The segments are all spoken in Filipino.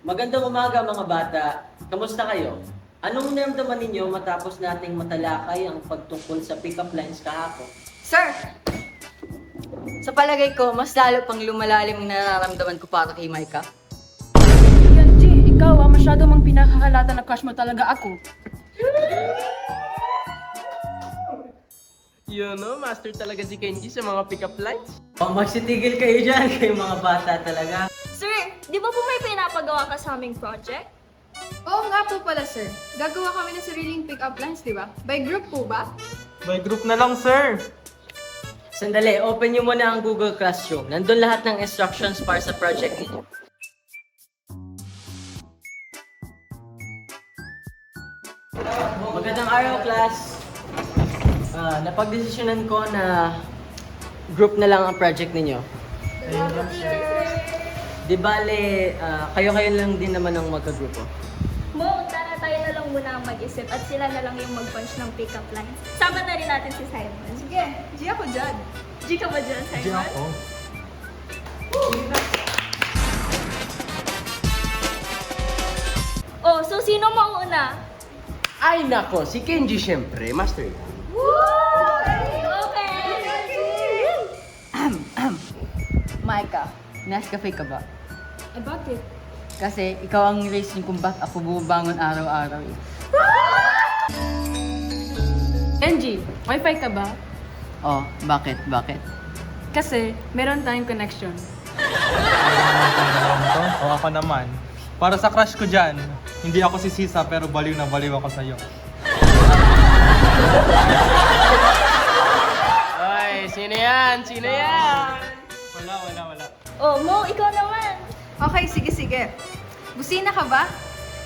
Magandang umaga mga bata. Kamusta kayo? Anong naramdaman ninyo matapos nating matalakay ang pagtungkol sa pick-up lines kahapon? Sir! Sa palagay ko, mas lalo pang lumalalim ang nararamdaman ko para kay Micah. Kenji, ikaw masyado mang pinakahalata na crush mo talaga ako. Yun no, master talaga si Kenji sa mga pick-up lines. Magsitigil kayo dyan, kayo mga bata talaga. Sir, di ba po may pinapagawa ka sa aming project? Oo nga po pala, sir. Gagawa kami ng sariling pick-up lines, di ba? By group po ba? By group na lang, sir. Sandali, open nyo muna ang Google Classroom. Nandun lahat ng instructions para sa project ninyo. Magandang araw, class. Napagdesisyonan ko na group na lang ang project ninyo. Di bale, kayo-kayo lang din naman ang magka-grupo. Mo, tara tayo na lang muna ang mag-isip at sila na lang yung mag-punch ng pick-up lines. Sama na rin natin si Simon. Sige, G ako dyan. G ka ba dyan, Simon? Oh, so sino mauna? Ay nako, si Kenji syempre, master. Okay! Micah, Nescafe ka ba? Eh, bakit? Kasi ikaw ang reason kung ba't ako bumabangon araw-araw eh. Kenji, wifi ka ba? Oh, bakit? Bakit? Kasi meron tayong connection. O ako naman. Para sa crush ko dyan, hindi ako si Sisa pero baliw na baliw ako sa'yo. Ay, sino yan? Sino yan? Wala. Oh, Mo, ikaw naman. Okay, sige. Busina ka ba?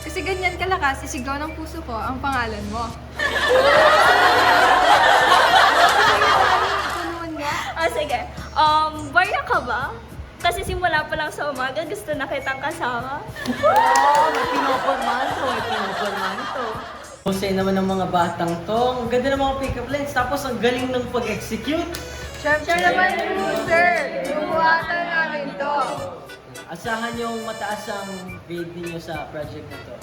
Kasi ganyan kalakas, isigaw ng puso ko ang pangalan mo. Ikaw naman nga. Ah, sige. Barya ka ba? Kasi simula pa lang sa umaga, gusto na kitang kasama. May pinopormahan to. Husay naman ng mga batang to. Ang ganda ng mga pick-up lines. Tapos ang galing ng pag-execute. Siyempre naman, sir. Bubuhatan namin to. Asahan yung mataas ang grade niyo sa project na to.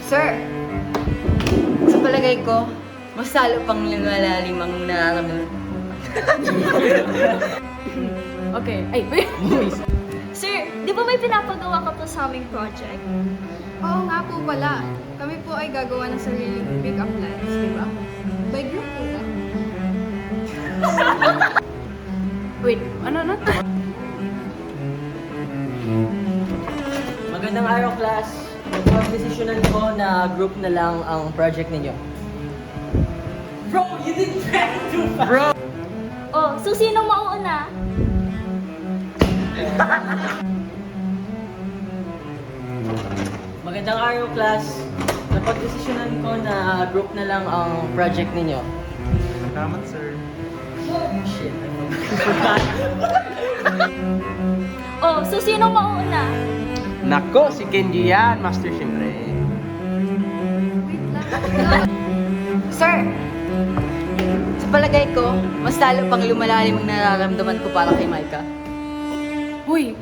Sir! Sa palagay ko, mas lalo pang lumalalim ang nararamdaman. Okay, ay, wait. Sir, di ba may pinapagawa ka po sa aming project? Oo nga po pala. Kami po ay gagawa ng sariling pick-up lines, di ba? By group po ba? Wait, ano to? Magandang araw, class. Magpapagdesisyonan ko na group na lang ang project ninyo. Bro, you did very too fast! Bro! Oh, so sino mauuna? Magandang araw, class. Napagdesisyonan ko na group na lang ang project ninyo. Salamat, sir. Shit, I forgot. Oh, so sino mauuna? Nako, si Kenji yan, master syempre. Wait lang. Sir! Sa palagay ko, mas lalo pang lumalalim ang nararamdaman ko para kay Micah. Huy,